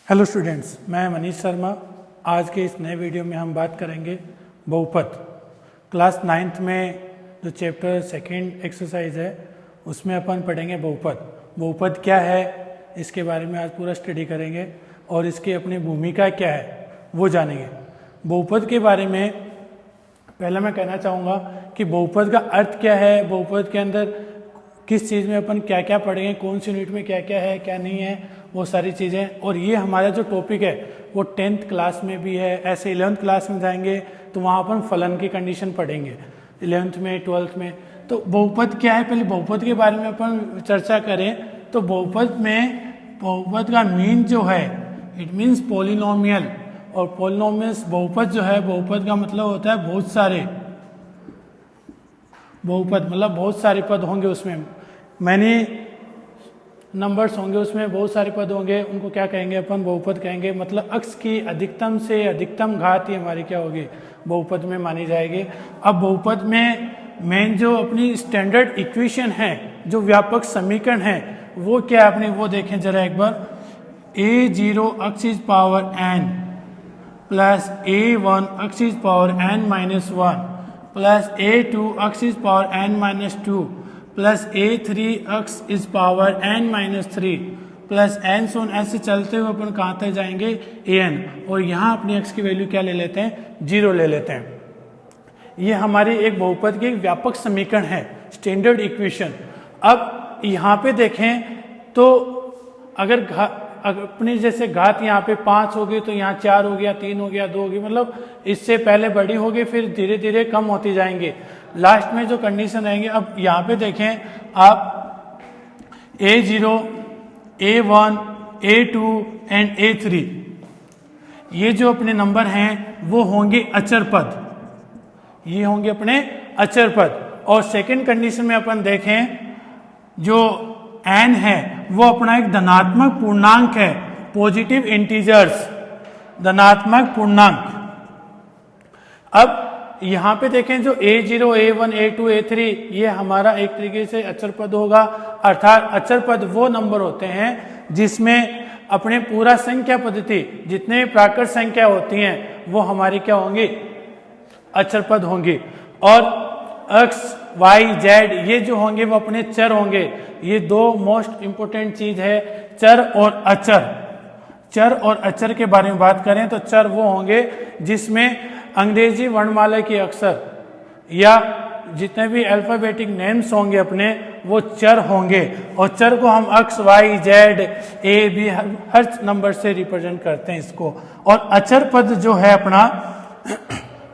Hello students, मैं मनीष शर्मा। आज के इस नए वीडियो में हम बात करेंगे बहुपद। क्लास 9th में जो चैप्टर सेकंड एक्सरसाइज है उसमें अपन पढ़ेंगे बहुपद। बहुपद क्या है इसके बारे में आज पूरा स्टडी करेंगे और इसकी अपनी भूमिका क्या है वो जानेंगे। बहुपद के बारे में पहले मैं कहना चाहूँगा कि बहुपद का अर्थ क्या है, बहुपद के अंदर किस चीज़ में अपन क्या क्या पढ़ेंगे, कौन सी यूनिट में क्या क्या है क्या नहीं है, वो सारी चीज़ें। और ये हमारा जो टॉपिक है वो 10th क्लास में भी है। ऐसे 11th क्लास में जाएंगे तो वहाँ अपन फलन की कंडीशन पढ़ेंगे 11th में 12th में। तो बहुपद क्या है, पहले बहुपद के बारे में अपन चर्चा करें तो बहुपद का मीन जो है इट मीन्स पॉलिनोमियल। और पॉलिनोमियल्स बहुपद जो है, बहुपद का मतलब होता है बहुत सारे। बहुपद मतलब बहुत सारे पद होंगे, उसमें मैंने नंबर्स होंगे, उसमें बहुत सारे पद होंगे, उनको क्या कहेंगे अपन, बहुपद कहेंगे। मतलब अक्स की अधिकतम से अधिकतम घात ही हमारी क्या होगी, बहुपद में मानी जाएगी। अब बहुपद में मेन जो अपनी स्टैंडर्ड इक्वेशन है, जो व्यापक समीकरण है, वो क्या है अपनी, वो देखें जरा एक बार। a0 x is power n plus a1 x is power n minus 1 plus a2 x is power n minus 2 plus a3 x is power n minus 3 plus N सोन ऐसे चलते हुए अपन कहाँ तक जाएंगे an। और यहाँ अपनी x की वैल्यू क्या ले लेते हैं, 0 ले लेते हैं। ये हमारी एक बहुपद की एक व्यापक समीकरण है, स्टैंडर्ड इक्वेशन। अब यहाँ पे देखें तो अगर अपनी जैसे घात यहाँ पे 5 होगी तो यहाँ 4 हो गया, 3 हो गया, 2 होगी, मतलब इससे पहले बड़ी होगी फिर धीरे धीरे कम होती जाएंगे, लास्ट में जो कंडीशन रहेंगे। अब यहाँ पे देखें आप a0, a1, a2 and a3 ये जो अपने नंबर हैं वो होंगे अचर पद, ये होंगे अपने अचर पद। और सेकंड कंडीशन में अपन देखें जो n है वो अपना एक धनात्मक पूर्णांक है, पॉजिटिव इंटीजर्स, धनात्मक पूर्णांक। अब यहाँ पे देखें जो a0, a1, a2, a3 ये हमारा एक तरीके से अचर पद होगा। अर्थात अचर पद वो नंबर होते हैं जिसमें अपने पूरा संख्या पद्धति जितने प्राकृत संख्या होती हैं वो हमारी क्या होंगी, अचर पद होंगी। और x, y, z ये जो होंगे वो अपने चर होंगे। ये दो मोस्ट इंपोर्टेंट चीज है, चर और अचर। चर और अचर के बारे में बात करें तो चर वो होंगे जिसमें अंग्रेजी वर्णमाला के अक्षर या जितने भी अल्फाबेटिक नेम्स होंगे अपने वो चर होंगे। और चर को हम x, y, z, a, b her number से रिप्रेजेंट करते हैं इसको। और अचर पद जो है अपना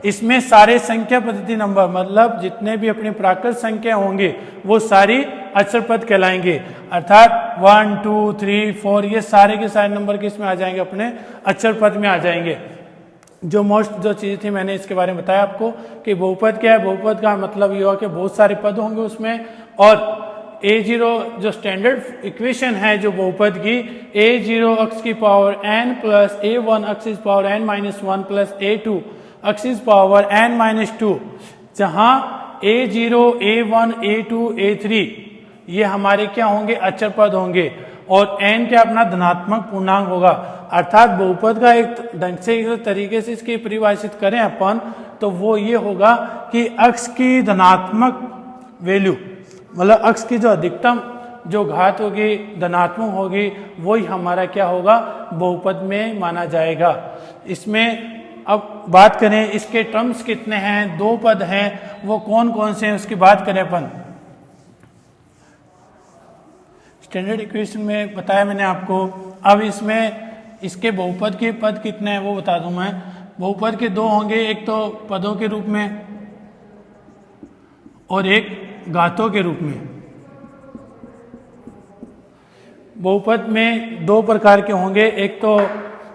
इसमें सारे संख्या पद्धति नंबर मतलब जितने भी अपनी प्राकृत संख्या होंगे वो सारी अचर पद कहलाएंगे। अर्थात 1, 2, 3, 4 ये सारे के सारे नंबर किस में आ जाएंगे, अपने अचर पद में आ जाएंगे। जो मोस्ट जो चीज़ थी मैंने इसके बारे में बताया आपको कि बहुपद क्या है। बहुपद का मतलब ये हुआ कि बहुत सारे पद होंगे उसमें। और a0 जो स्टैंडर्ड इक्वेशन है जो बहुपद की, a0 x की power n plus a1 x is power n minus 1 plus a2 x is power n minus 2, जहाँ a0, a1, a2, a3 ये हमारे क्या होंगे, अचर पद होंगे। और n क्या अपना धनात्मक पूर्णांक होगा। अर्थात बहुपद का एक ढंग से एक तरीके से इसकी परिभाषित करें अपन तो वो ये होगा कि x की धनात्मक वैल्यू मतलब x की जो अधिकतम जो घात होगी धनात्मक होगी वही हमारा क्या होगा, बहुपद में माना जाएगा। इसमें अब बात करें इसके टर्म्स कितने हैं, 2 पद हैं, वो कौन कौन से हैं उसकी बात करें अपन। स्टैंडर्ड इक्वेशन में बताया मैंने आपको। अब इसमें इसके बहुपद के पद कितने हैं वो बता दूं मैं। बहुपद के 2 होंगे, एक तो पदों के रूप में और एक घातों के रूप में। बहुपद में 2 प्रकार के होंगे, एक तो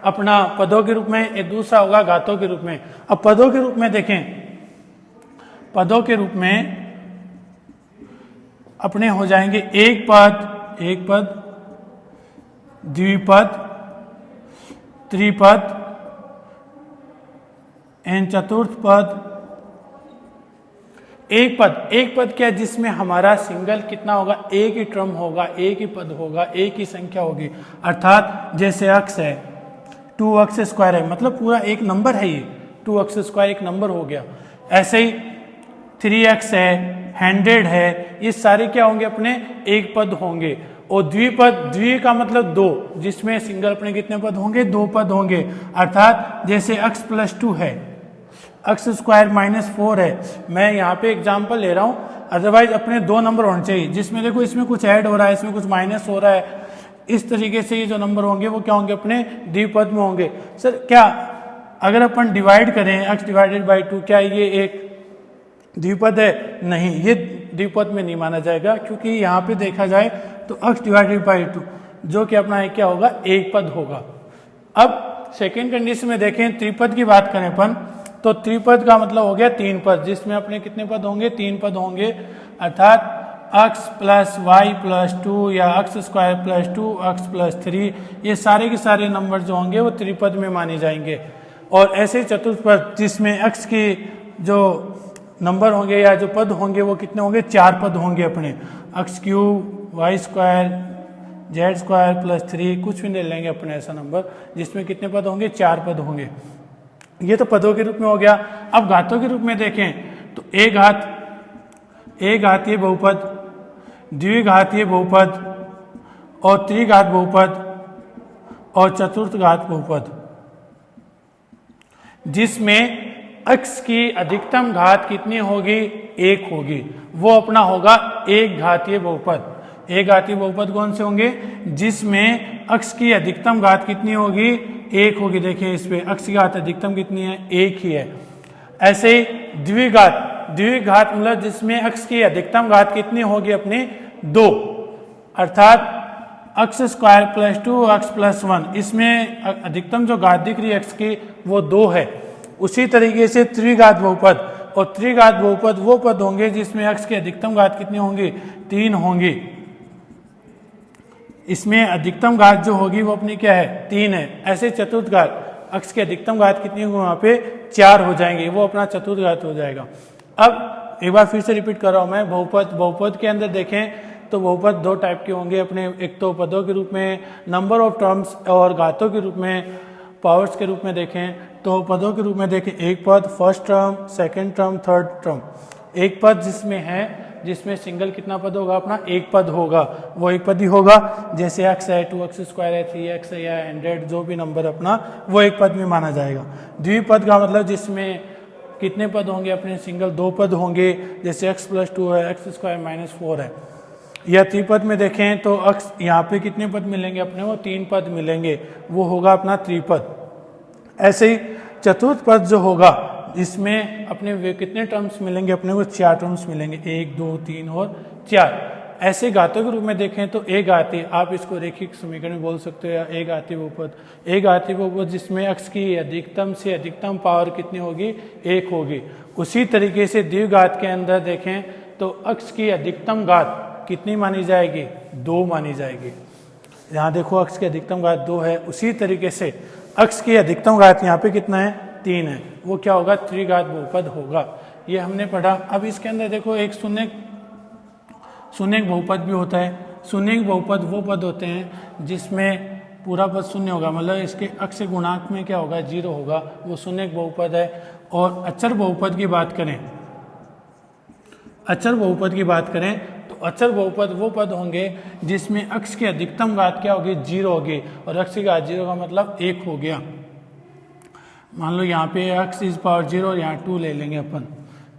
अपना पदों के रूप में, एक दूसरा होगा घातों के रूप में। अब पदों के रूप में देखें, पदों के रूप में अपने हो जाएंगे एक पद, द्विपद, त्रिपद एवं चतुर्थ पद। एक पद क्या, जिसमें हमारा सिंगल कितना होगा, एक ही टर्म होगा, एक ही पद होगा, एक ही संख्या होगी। अर्थात जैसे x है 2x स्क्वायर है, मतलब पूरा एक नंबर है ये, 2x स्क्वायर एक नंबर हो गया। ऐसे ही 3x है, 100 है, ये सारे क्या होंगे अपने एक पद होंगे। और द्विपद, द्वि का मतलब दो, जिसमें सिंगल अपने कितने पद होंगे, दो पद होंगे। अर्थात जैसे x प्लस 2 है, x स्क्वायर माइनस 4 है, मैं यहाँ पे एग्जाम्पल ले रहा हूँ, अदरवाइज अपने दो नंबर होने चाहिए, जिसमें देखो इसमें कुछ ऐड हो रहा है, इसमें कुछ माइनस हो रहा है। इस तरीके से ये जो नंबर होंगे वो क्या होंगे, अपने द्विपद में होंगे। सर क्या अगर अपन डिवाइड करें x डिवाइडेड बाई 2, क्या ये एक द्विपद है? नहीं, ये द्विपद में नहीं माना जाएगा, क्योंकि यहाँ पे देखा जाए तो x डिवाइडेड बाई 2 जो कि अपना क्या होगा, एक पद होगा। अब सेकेंड कंडीशन में देखें, त्रिपद की बात करें अपन, तो त्रिपद का मतलब हो गया तीन पद, जिसमें अपने कितने पद होंगे, तीन पद होंगे। अर्थात x प्लस वाई प्लस 2 या x square plus 2 x plus 3, ये सारे के सारे नंबर जो होंगे वो त्रिपद में माने जाएंगे। और ऐसे चतुष्पद जिसमें x की जो नंबर होंगे या जो पद होंगे वो कितने होंगे, चार पद होंगे अपने, x cube y square z square plus 3, कुछ भी ले लेंगे अपने ऐसा नंबर जिसमें कितने पद होंगे, चार पद होंगे। ये तो पदों के रूप में हो गया। अब घातों के रूप में देखें तो एक घातीय बहुपद, द्विघातीय बहुपद और त्रिघात बहुपद और चतुर्थ घात बहुपद, जिसमें x की अधिकतम घात कितनी होगी, एक होगी, वो अपना होगा एक घातीय बहुपद। एक घातीय बहुपद कौन से होंगे, जिसमें x की अधिकतम घात कितनी होगी, एक होगी। देखिए इस पे x की घात अधिकतम कितनी है, एक ही है। ऐसे ही द्विघात, द्विघात मतलब जिसमें x की अधिकतम घात कितनी होगी, अपनी दो, अर्थात x square plus 2 x plus 1, इसमें अधिकतम जो घात दिख रही है x की वो दो है। उसी तरीके से त्रिघात बहुपद, और त्रिघात बहुपद वो पद होंगे जिसमें x की अधिकतम घात कितनी होंगी, तीन होंगी। इसमें अधिकतम घात जो होगी वो अपनी क्या है, तीन है। ऐसे चतुर्थ घात, x की अधिकतम घात कितनी होगी, वहां पे चार हो जाएंगे, वो अपना चतुर्थ घात हो जाएगा। अब एक बार फिर से रिपीट कर रहा हूं मैं, बहुपद, बहुपद के अंदर देखें तो बहुपद दो टाइप के होंगे अपने, एक तो पदों के रूप में नंबर ऑफ टर्म्स, और घातों के रूप में पावर्स के रूप में देखें तो पदों के रूप में देखें, एक पद first term, second term, third term. एक पद जिसमें है, जिसमें सिंगल कितना पद होगा, अपना एक पद होगा, वो एक पद ही होगा। जैसे x है, 2x स्क्वायर है, 3x है या 100, जो भी नंबर अपना वो एक पद में माना जाएगा। द्विपद का मतलब जिसमें कितने पद होंगे, अपने सिंगल दो पद होंगे, जैसे x प्लस 2 है, x स्क्वायर माइनस 4 है। या त्रिपद में देखें तो x यहाँ पे कितने पद मिलेंगे अपने, वो तीन पद मिलेंगे, वो होगा अपना त्रिपद। ऐसे ही चतुर्थ पद जो होगा, इसमें अपने वे कितने टर्म्स मिलेंगे, अपने को चार टर्म्स मिलेंगे, 1 2 3 और 4। ऐसे घातों के रूप में देखें तो एक घातीय, आप इसको रैखिक समीकरण बोल सकते हो, या एक घातीय बहुपद। एक घातीय बहुपद जिसमें x की अधिकतम से अधिकतम पावर कितनी होगी, एक होगी। उसी तरीके से द्विघात के अंदर देखें तो x की अधिकतम घात कितनी मानी जाएगी, दो मानी जाएगी। यहाँ देखो x की अधिकतम घात दो है, उसी तरीके से x की अधिकतम घात यहाँ पे कितना है, तीन है, वो क्या होगा, त्रिघात बहुपद होगा। ये हमने पढ़ा। अब इसके अंदर देखो एक शून्य बहुपद भी होता है। शून्य बहुपद वो पद होते हैं जिसमें पूरा पद शून्य होगा, मतलब इसके x से गुणांक में क्या होगा, जीरो होगा, वो शून्य बहुपद है। और अचर बहुपद की बात करें, अचर बहुपद की बात करें तो अचर बहुपद वो पद होंगे जिसमें x की अधिकतम घात क्या होगी, जीरो होगी, और x की घात जीरो का मतलब एक हो गया। मान लो यहाँ पे x इज पावर जीरो, यहाँ 2 ले लेंगे अपन,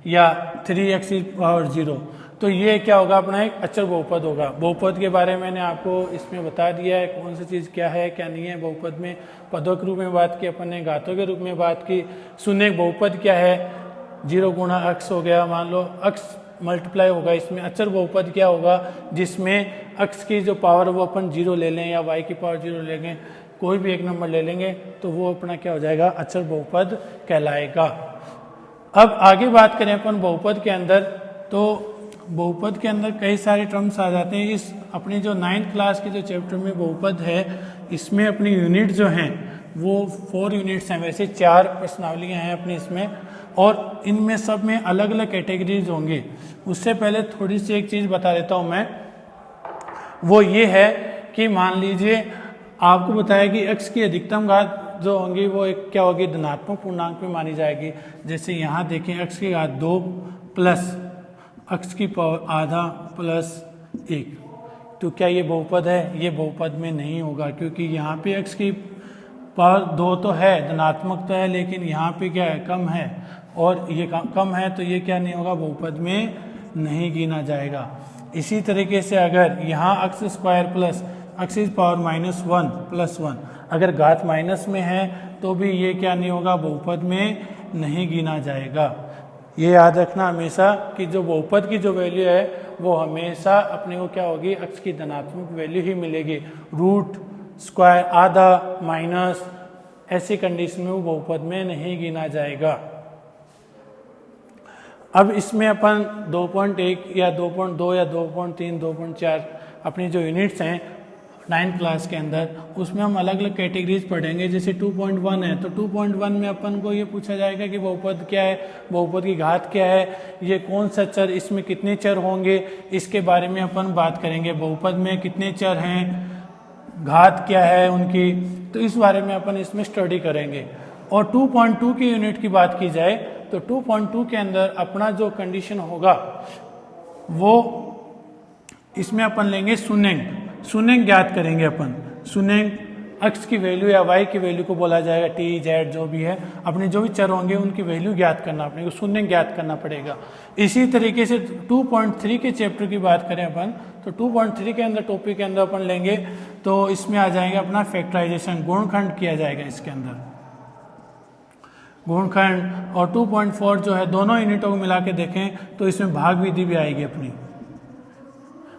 या 3x इज पावर जीरो, तो ये क्या होगा, अपना एक अचर बहुपद होगा। बहुपद के बारे में मैंने आपको इसमें बता दिया है, कौन सी चीज़ क्या है क्या नहीं है। बहुपद में पदों के रूप में बात की अपन ने, घातों के रूप में बात की। शून्य बहुपद क्या है, 0 गुणा x हो गया, मान लो x मल्टीप्लाई होगा इसमें। अचर बहुपद क्या होगा, जिसमें x की जो पावर वो अपन 0 ले लें, या y की पावर 0 ले लें, कोई भी एक नंबर ले लेंगे, तो वो अपना क्या हो जाएगा, अचर बहुपद कहलाएगा। अब आगे बात करें अपन बहुपद के अंदर, तो बहुपद के अंदर कई सारे टर्म्स आ जाते हैं। इस अपनी जो 9th क्लास के जो चैप्टर में बहुपद है, इसमें अपनी यूनिट जो हैं वो 4 यूनिट्स हैं। वैसे 4 प्रश्नावलियाँ हैं अपनी इसमें, और इनमें सब में अलग अलग कैटेगरीज होंगे। उससे पहले थोड़ी सी एक चीज़ बता देता हूँ मैं, वो ये है कि मान लीजिए आपको बताया कि x की अधिकतम घात जो होंगी वो एक क्या होगी, धनात्मक पूर्णांक में मानी जाएगी। जैसे यहाँ देखें x की घात 2 प्लस x की पावर आधा प्लस 1, तो क्या ये बहुपद है? ये बहुपद में नहीं होगा, क्योंकि यहाँ पे x की पावर 2 तो है, धनात्मक तो है, लेकिन यहाँ पे क्या है, कम है, और ये कम है, तो ये क्या नहीं होगा, बहुपद में नहीं गिना जाएगा। इसी तरीके से अगर यहाँ x स्क्वायर प्लस x की पावर -1 प्लस 1 अगर घात माइनस में है तो भी ये क्या नहीं होगा, बहुपद में नहीं गिना जाएगा। ये याद रखना हमेशा कि जो बहुपद की जो वैल्यू है वो हमेशा अपने को क्या होगी, x की धनात्मक वैल्यू ही मिलेगी। रूट, स्क्वायर, आधा, माइनस, ऐसी कंडीशन में वो बहुपद में नहीं गिना जाएगा। अब इसमें अपन 2.1 या 2.2 या 2.3, 2.4 अपनी जो यूनिट्स हैं 9th क्लास के अंदर, उसमें हम अलग अलग कैटेगरीज पढ़ेंगे। जैसे 2.1 है तो 2.1 में अपन को ये पूछा जाएगा कि बहुपद क्या है, बहुपद की घात क्या है, ये कौन सा चर, इसमें कितने चर होंगे, इसके बारे में अपन बात करेंगे। बहुपद में कितने चर हैं, घात क्या है उनकी, तो इस बारे में अपन इसमें स्टडी करेंगे। और 2.2 की यूनिट की बात की जाए तो 2.2 के अंदर अपना जो कंडीशन होगा वो इसमें अपन लेंगे शून्यंक। शून्यंक ज्ञात करेंगे अपन। शून्यंक x की वैल्यू या y की वैल्यू को बोला जाएगा, t, z जो भी है, अपने जो भी चर होंगे उनकी वैल्यू ज्ञात करना, अपने को शून्यंक ज्ञात करना पड़ेगा। इसी तरीके से 2.3 के चैप्टर की बात करें अपन तो 2.3 के अंदर टॉपिक के अंदर अपन लेंगे तो इसमें आ जाएगा अपना फैक्टराइजेशन, गुणनखंड किया जाएगा इसके अंदर, गुणनखंड। और 2.4 जो है, दोनों यूनिटों को मिला के देखें तो इसमें भाग विधि भी आएगी, अपनी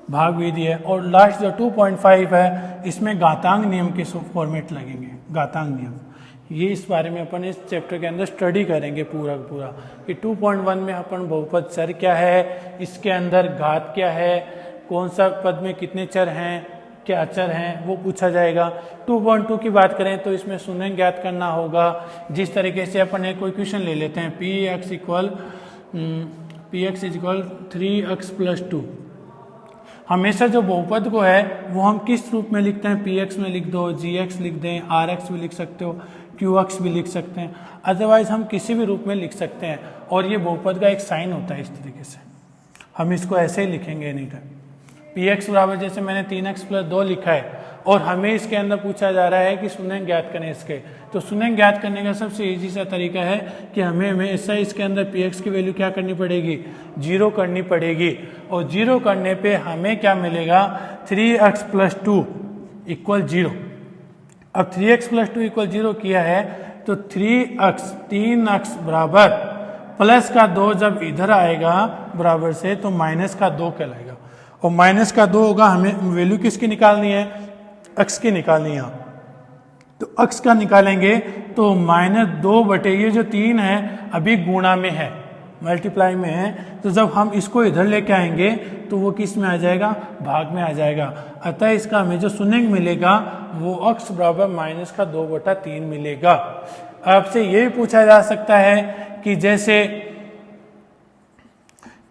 भाग विधि है। और लास्ट जो 2.5 है इसमें घातांक नियम के फॉर्मेट लगेंगे, घातांक नियम। ये इस बारे में अपन इस चैप्टर के अंदर स्टडी करेंगे पूरा पूरा कि 2.1 में अपन बहुपद चर क्या है, इसके अंदर घात क्या है, कौन सा पद में कितने चर हैं, क्या चर हैं, वो पूछा जाएगा। 2.2 की बात करें तो इसमें शून्यंक ज्ञात करना होगा। जिस तरीके से अपन एक कोई क्वेश्चन ले लेते हैं, px इक्वल 3x + 2। हमेशा जो बहुपद को है वो हम किस रूप में लिखते हैं, px में लिख दो, gx लिख दें, rx भी लिख सकते हो, qx भी लिख सकते हैं, अदरवाइज हम किसी भी रूप में लिख सकते हैं। और ये बहुपद का एक साइन होता है, इस तरीके से हम इसको ऐसे ही लिखेंगे एनी टाइम। px बराबर, जैसे मैंने 3x + 2 लिखा है और हमें इसके अंदर पूछा जा रहा है कि शून्यंक ज्ञात करें इसके, तो शून्यंक ज्ञात करने का सबसे इजी सा तरीका है कि हमें हमेशा इसके अंदर px की वैल्यू क्या करनी पड़ेगी, 0 करनी पड़ेगी। और 0 करने पे हमें क्या मिलेगा, 3x + 2 = 0। अब 3x + 2 = 0 किया है तो 3x बराबर प्लस का 2 जब इधर आएगा बराबर से तो माइनस का 2 कहलाएगा। और माइनस का 2 होगा, हमें वैल्यू किसकी निकालनी है, x की निकालनी है। तो x का निकालेंगे तो -2 ये जो 3 है अभी गुणा में है, मल्टीप्लाई में है, तो जब हम इसको इधर लेके आएंगे तो वो किस में आ जाएगा, भाग में आ जाएगा। अतः इसका हमें जो शून्यंक मिलेगा वो x बराबर -2/3 मिलेगा। आपसे ये भी पूछा जा सकता है कि जैसे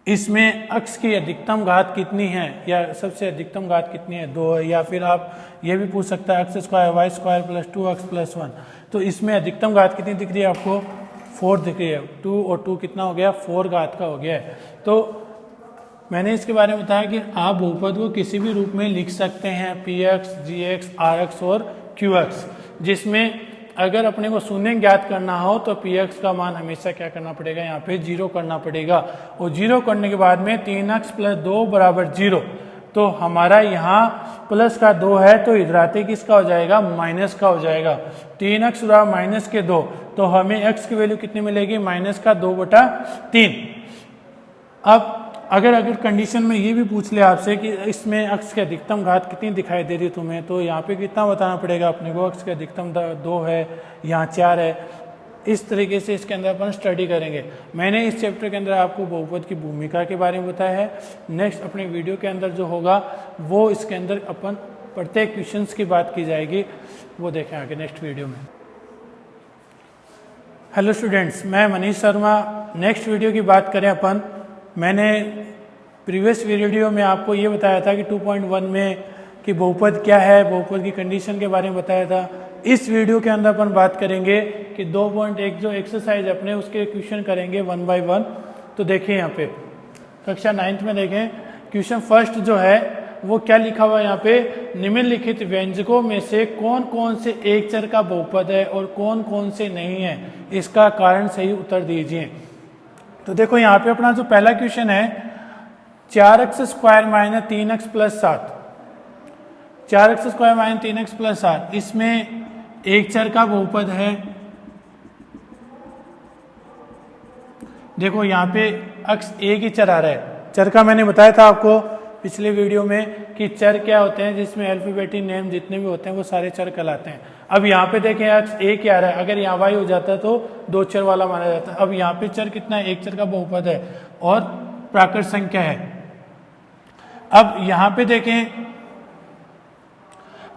इसमें x की अधिकतम घात कितनी है या सबसे अधिकतम घात कितनी है, 2 है, या फिर आप ये भी पूछ सकता है x² y² + 2x + 1। तो इसमें अधिकतम घात कितनी दिख रही है आपको, 4 दिख रही है। 2 और 2 कितना हो गया, 4 घात का हो गया है। तो मैंने इसके बारे में बताया कि आप बहुपद को किसी भी रूप में लिख सकते हैं, px, gx, rx और qx, जिसमें अगर अपने को शून्यंक ज्ञात करना हो तो px का मान हमेशा क्या करना पड़ेगा, यहाँ पे 0 करना पड़ेगा। और 0 करने के बाद में 3x + 2 = 0, तो हमारा यहाँ प्लस का 2 है तो इधर आते किसका हो जाएगा, माइनस का हो जाएगा। 3x बराबर -2, तो हमें x की वैल्यू कितनी मिलेगी, -2/3। अब अगर कंडीशन में ये भी पूछ ले आपसे कि इसमें x की अधिकतम घात कितनी दिखाई दे रही है तुम्हें, तो यहाँ पे कितना बताना पड़ेगा अपने को, x की अधिकतम 2 है, यहाँ 4 है। इस तरीके से इसके अंदर अपन स्टडी करेंगे। मैंने इस चैप्टर के अंदर आपको बहुपद की भूमिका के बारे में बताया है। नेक्स्ट अपने वीडियो के अंदर जो होगा वो इसके अंदर अपन प्रत्येक क्वेश्चंस की बात की जाएगी, वो देखें आगे नेक्स्ट वीडियो में। हेलो स्टूडेंट्स, मैं मनीष शर्मा। नेक्स्ट वीडियो की बात करें अपन, मैंने प्रीवियस वीडियो में आपको ये बताया था कि 2.1 में कि बहुपद क्या है, बहुपद की कंडीशन के बारे में बताया था। इस वीडियो के अंदर अपन बात करेंगे कि 2.1 जो एक्सरसाइज अपने उसके क्वेश्चन करेंगे 1 बाय 1। तो देखिए यहाँ पे कक्षा 9th में देखें क्वेश्चन फर्स्ट जो है वो क्या लिखा हुआ है यहाँ पे, निम्नलिखित व्यंजकों में से कौन कौन से एक चर का बहुपद है और कौन कौन से नहीं है, इसका कारण सही उत्तर दीजिए। तो देखो यहाँ पे अपना जो पहला क्वेश्चन है 4x² - 3x + 7, 4x² - 3x + 7, इसमें एक चर का बहुपद है। देखो यहाँ पे अक्स एक ही चर आ रहा है। चर का मैंने बताया था आपको पिछले वीडियो में कि चर क्या होते हैं, जिसमें अल्फाबेटिक नेम जितने भी होते हैं वो सारे चर कहलाते हैं। अब यहाँ पे देखें अक्स एक ही आ रहा है, अगर यहाँ y हो जाता तो दो चर वाला माना जाता। अब यहाँ पे चर कितना है, एक चर का बहुपद है और प्राकृत संख्या है। अब यहाँ पे देखें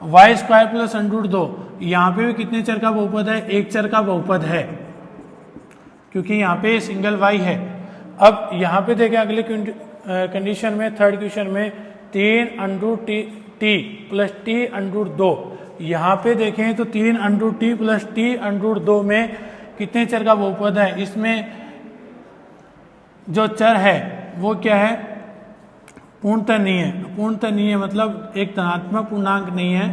y² + √2, यहाँ पे भी कितने चर का बहुपद है, एक चर का बहुपद है क्योंकि यहाँ पे सिंगल y है। अब यहाँ पे देखें अगले कंडीशन में थर्ड क्वेश्चन में 3√t + t√2, यहाँ पे देखें तो 3√t + t√2 में कितने चर का बहुपद है। इसमें जो चर है वो क्या है, पूर्णतः नहीं है। पूर्णतः नहीं है मतलब एक धनात्मक पूर्णांक नहीं है,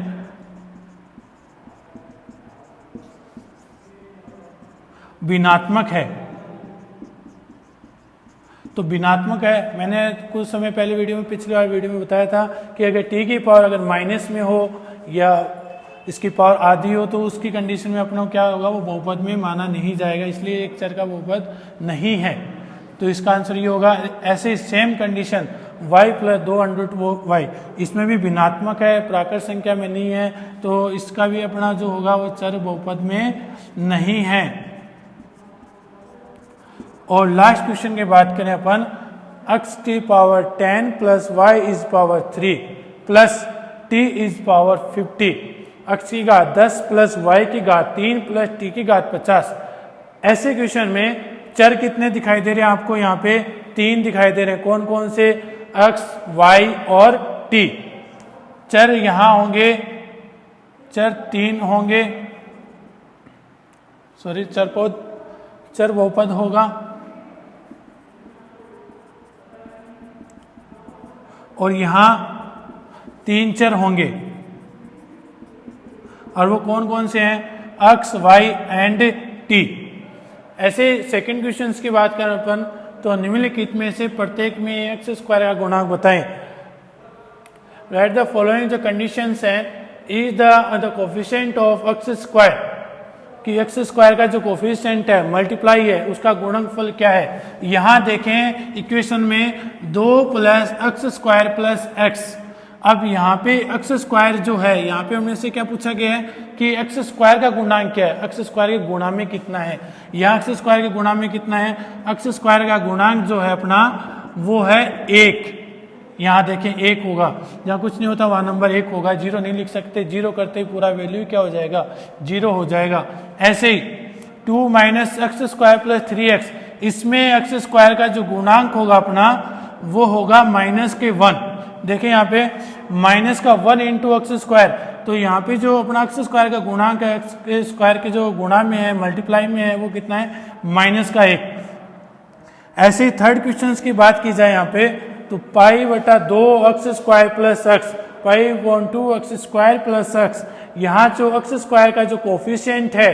भिन्नात्मक है। तो भिन्नात्मक है, मैंने कुछ समय पहले वीडियो में पिछली बार वीडियो में बताया था कि अगर t की पावर अगर माइनस में हो या इसकी पावर आधी हो तो उसकी कंडीशन में अपना क्या होगा, वो बहुपद में माना नहीं जाएगा, इसलिए एक चर का बहुपद नहीं है। तो इसका आंसर ये होगा। ऐसे सेम कंडीशन y + 2√y, इसमें भी भिन्नात्मक है, प्राकृत संख्या में नहीं है, तो इसका भी अपना जो होगा वो चर बहुपद में नहीं है। और लास्ट क्वेश्चन की बात करें अपन, x की power 10 + y is power 3 + t is power 50, x की घात 10 + y की घात 3 + t की घात 50। ऐसे क्वेश्चन में चर कितने दिखाई दे रहे हैं आपको, यहाँ पे 3 दिखाई दे रहे हैं। कौन कौन से, x, y और t। चर यहाँ होंगे, चर 3 होंगे, सॉरी चर बहुपद होगा और यहाँ 3 चर होंगे। और वो कौन कौन से हैं, x, y एंड t। ऐसे सेकंड क्वेश्चंस की बात करें अपन तो निम्नलिखित में से प्रत्येक में x² का गुणांक बताएं। राइट द फॉलोइंग जो कंडीशंस हैं, is the coefficient of x², कि x² का जो कोफिशिएंट है मल्टीप्लाई है उसका गुणनफल क्या है। यहाँ देखें इक्वेशन में 2 + x² + x। अब यहाँ पे x² जो है, यहाँ पे हमने से क्या पूछा गया है कि x² का गुणांक क्या है, x² के गुणा में कितना है। यहाँ x² के गुणा में कितना है, x² का गुणांक जो है अपना वो है 1। यहाँ देखें 1 होगा, जहाँ कुछ नहीं होता वहाँ नंबर 1 होगा, 0 नहीं लिख सकते, 0 करते ही पूरा वैल्यू क्या हो जाएगा, 0 हो जाएगा। ऐसे ही 2 - x² + 3x, इसमें x² का जो गुणांक होगा अपना वो होगा -1। देखें यहाँ पे -1 × x², तो यहाँ पे जो अपना x² का गुणांक है, x² के जो गुणा में है, मल्टीप्लाई में है, वो कितना है, -1। ऐसे ही थर्ड क्वेश्चन की बात की जाए यहाँ पे तो π/2 x² + x, π/2 x² + x, यहाँ जो x² का जो कोफिशिएंट है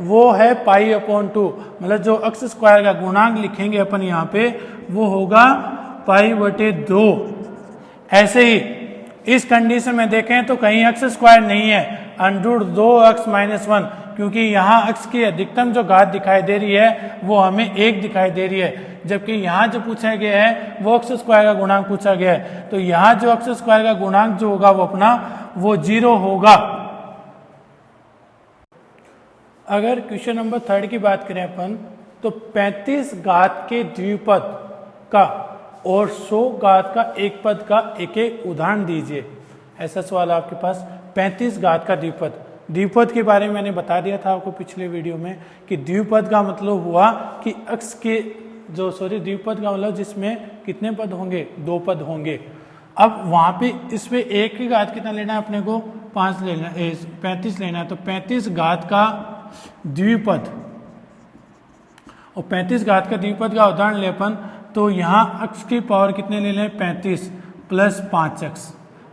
वो है π/2, मतलब जो x² का गुणांक लिखेंगे अपन यहाँ पे वो होगा π/2। ऐसे ही इस कंडीशन में देखें तो कहीं x² नहीं है, √2x - 1, क्योंकि यहाँ x की अधिकतम जो घात दिखाई दे रही है वो हमें 1 दिखाई दे रही है, जबकि यहाँ जो पूछा गया है वो x² का गुणांक पूछा गया है। तो यहाँ जो x² का गुणांक जो होगा वो अपना वो 0 होगा। अगर क्वेश्चन नंबर 3 की बात करें अपन तो 35 घात के द्विपद का और 100 घात का एक पद का एक एक उदाहरण दीजिए। ऐसा सवाल आपके पास, 35 घात का द्विपद। द्विपद के बारे में मैंने बता दिया था आपको पिछले वीडियो में कि द्विपद का मतलब हुआ कि अक्ष के द्विपद का मतलब जिसमें कितने पद होंगे, 2 पद होंगे। अब वहाँ पे इसमें एक की घात कितना लेना है अपने को, 5 लेना 35 लेना है, तो 35 घात का द्विपद, और 35 घात का द्विपद का उदाहरण ले अपन, तो यहाँ अक्ष की पावर कितने ले लें 35 प्लस 5x।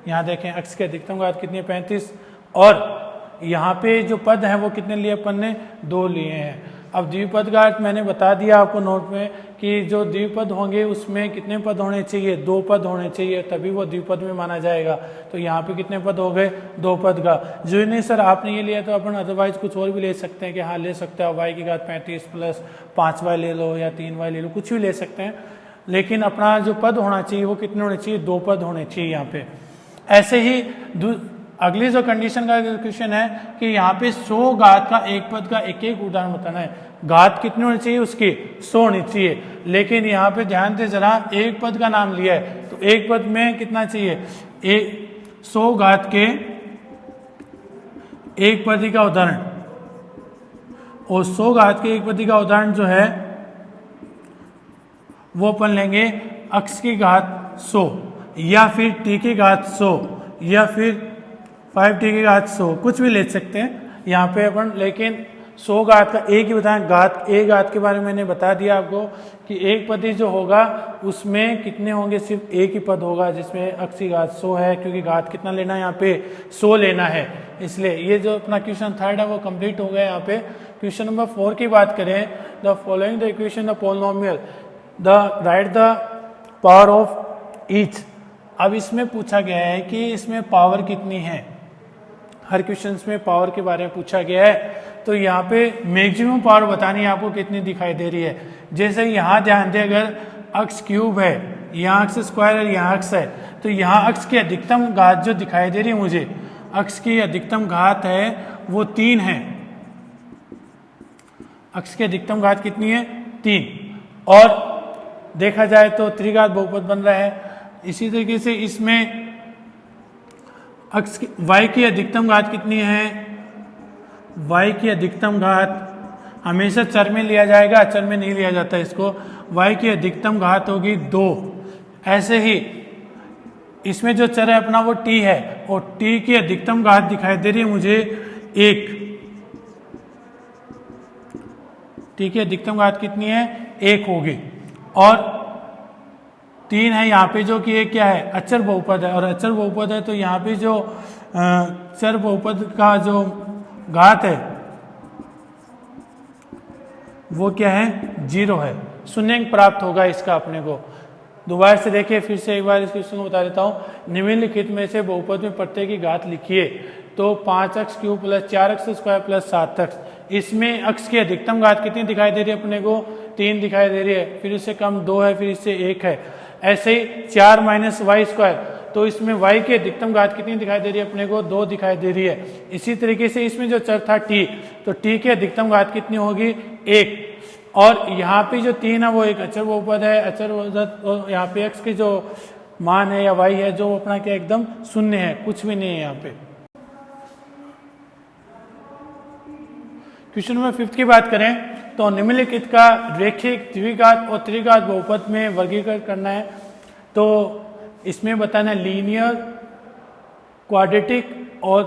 यहाँ देखें अक्ष की अधिकतम घात कितनी है 35, और यहाँ पे जो पद है वो कितने लिए अपन ने 2 लिए हैं। अब द्विपद घात मैंने बता दिया आपको नोट में कि जो द्विपद होंगे उसमें कितने पद होने चाहिए, 2 पद होने चाहिए, तभी वो द्विपद में माना जाएगा। तो यहाँ पे कितने पद हो गए 2 पद का। जो नहीं सर आपने ये लिया तो अपन अदरवाइज कुछ और भी ले सकते हैं कि हाँ ले सकते हो, y की घात 35 प्लस 5y ले लो या 3y ले लो, कुछ भी ले सकते हैं, लेकिन अपना जो पद होना चाहिए वो कितने होने चाहिए 2 पद होने चाहिए यहाँ पे। ऐसे ही अगली जो कंडीशन का क्वेश्चन है कि यहाँ पे 100 घात का एक पद का एक एक उदाहरण बताना है। घात कितनी होनी चाहिए उसकी 100 होनी चाहिए, लेकिन यहाँ पे ध्यान से जरा एक पद का नाम लिया है, तो एक पद में कितना चाहिए 100 घात के एक पदी का उदाहरण, और 100 घात के एक पदी का उदाहरण जो है वो अपन लेंगे अक्ष की घात 100 या फिर t की घात 100 या फिर 5t की घात 100, कुछ भी ले सकते हैं यहाँ पे अपन, लेकिन 100 घात का एक ही बताएं। एक घात के बारे में मैंने बता दिया आपको कि एक पद ही जो होगा उसमें कितने होंगे, सिर्फ एक ही पद होगा जिसमें अक्ष की घात 100 है, क्योंकि घात कितना लेना है यहाँ पे 100 लेना है। इसलिए ये जो अपना क्वेश्चन थर्ड है वो कंप्लीट हो गया। यहाँ पे क्वेश्चन नंबर 4 की बात करें, the following the equation the polynomial the right the power of each. अब इसमें पूछा गया है कि इसमें पावर कितनी है, हर क्वेश्चन में पावर के बारे में पूछा गया है, तो यहाँ पे मैक्सिमम पावर बतानी है आपको कितनी दिखाई दे रही है। जैसे यहाँ ध्यान दें, अगर अक्ष क्यूब है, यहाँ अक्ष स्क्वायर है, यहाँ अक्ष है, तो यहाँ अक्ष की अधिकतम घात जो दिखाई दे रही है मुझे, अक्ष की अधिकतम घात है वो 3 है। अक्ष की अधिकतम घात कितनी है 3, और देखा जाए तो त्रिघात बहुपद बन रहा है। इसी तरीके से इसमें अक्ष की y की अधिकतम घात कितनी है, y की अधिकतम घात हमेशा चर में लिया जाएगा, अचर में नहीं लिया जाता इसको। y की अधिकतम घात होगी 2। ऐसे ही इसमें जो चर है अपना वो t है, और t की अधिकतम घात दिखाई दे रही है मुझे 1। t की अधिकतम घात कितनी है 1 होगी, और 3 है यहाँ पे जो कि एक क्या है अचर बहुपद है, और अचर बहुपद है तो यहाँ पे जो चर बहुपद का जो घात है वो क्या है 0 है, शून्य प्राप्त होगा इसका अपने को। दोबारा से देखिए, फिर से एक बार इस क्वेश्चन को बता देता हूँ। निम्नलिखित में से बहुपद में प्रत्येक की घात लिखिए, तो 5x cube plus 4x square plus 7x। इसमें अक्ष की अधिकतम घात कितनी दिखाई दे रही है अपने को 3 दिखाई दे रही है, फिर इससे कम 2 है, फिर इससे 1 है। ऐसे ही 4 माइनस वाई स्क्वायर, तो इसमें y की अधिकतम घात कितनी दिखाई दे रही है अपने को 2 दिखाई दे रही है। इसी तरीके से इसमें जो चर था t, तो t की अधिकतम घात कितनी होगी 1, और यहाँ पे जो 3 है वो एक अचर बहुपद है। अचर बहुपद यहाँ पे x की जो मान है या y है जो अपना क्या एकदम शून्य है, कुछ भी नहीं है यहाँ पे। क्वेश्चन नंबर 5 की बात करें तो निम्नलिखित का रेखिक द्विघात और त्रिघात बहुपद में वर्गीकरण करना है। तो इसमें बताना लीनियर, क्वाड्रेटिक और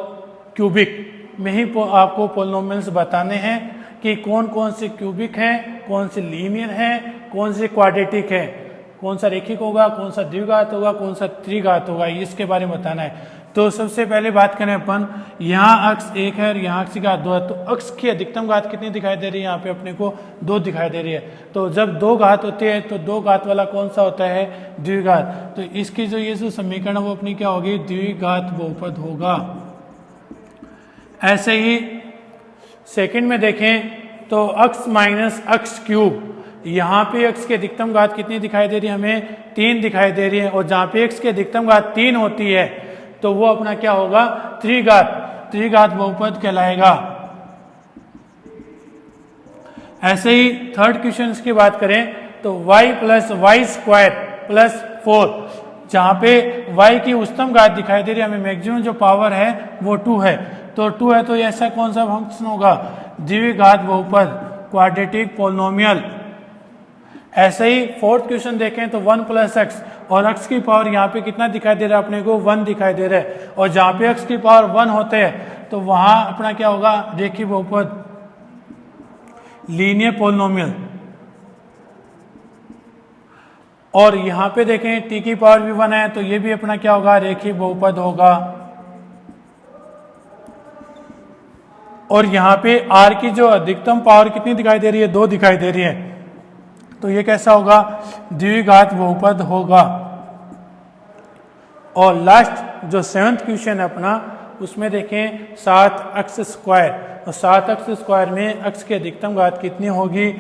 क्यूबिक में ही आपको पोलिनोमियल्स बताने हैं कि कौन कौन से क्यूबिक हैं, कौन से लीनियर हैं, कौन से क्वाड्रेटिक हैं, कौन सा रेखिक होगा, कौन सा द्विघात होगा, कौन सा त्रिघात होगा, इसके बारे में बताना है। तो सबसे पहले बात करें अपन, यहाँ अक्ष 1 है और यहाँ अक्ष की घात 2 है, तो अक्ष की अधिकतम घात कितनी दिखाई दे रही है यहाँ पे अपने को 2 दिखाई दे रही है। तो जब 2 घात होती है तो 2 घात वाला कौन सा होता है द्विघात, तो इसकी जो ये जो समीकरण है वो अपनी क्या होगी द्विघात बहुपद होगा। ऐसे ही सेकंड में देखें तो अक्ष माइनस अक्ष क्यूब, यहाँ पे अक्ष की अधिकतम घात कितनी दिखाई दे रही है हमें 3 दिखाई दे रही है, और जहाँ पे अक्ष की अधिकतम घात 3 होती है तो वो अपना क्या होगा त्रिघात बहुपद कहलाएगा। ऐसे ही थर्ड क्वेश्चन की बात करें तो y plus y square plus 4, जहाँ पे y की उच्चतम घात दिखाई दे रही है हमें, मैक्सिमम जो पावर है वो 2 है, तो 2 है तो ऐसा कौन सा फंक्शन होगा द्विघात बहुपद, क्वाड्रेटिक पोलिनोमियल। ऐसे ही फोर्थ क्वेश्चन देखें तो 1 + x और x की पावर यहाँ पे कितना दिखाई दे रहा है अपने को 1 दिखाई दे रहा है, और जहाँ पे x की पावर 1 होते हैं तो वहाँ अपना क्या होगा रेखीय बहुपद लीनियर पोलिनोमियल। और यहाँ पे देखें t की पावर भी 1 है तो ये भी अपना क्या होगा रेखीय बहुपद होगा। और यहाँ पे r की जो अधिकतम पावर कितनी दिखाई दे रही है 2 दिखाई दे रही है, तो ये कैसा होगा द्विघात बहुपद होगा। और लास्ट जो 7th क्वेश्चन है अपना उसमें देखें 7x², और 7x² में x की अधिकतम घात कितनी होगी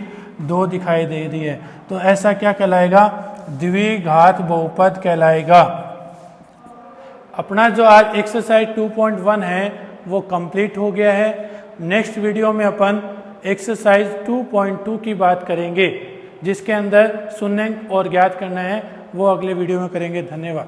2 दिखाई दे रही है, तो ऐसा क्या कहलाएगा द्विघात बहुपद कहलाएगा। अपना जो आज एक्सरसाइज 2.1 है वो कंप्लीट हो गया है। नेक्स्ट वीडियो में अपन एक्सरसाइज 2.2 की बात करेंगे जिसके अंदर शून्य और ज्ञात करना है, वो अगले वीडियो में करेंगे। धन्यवाद।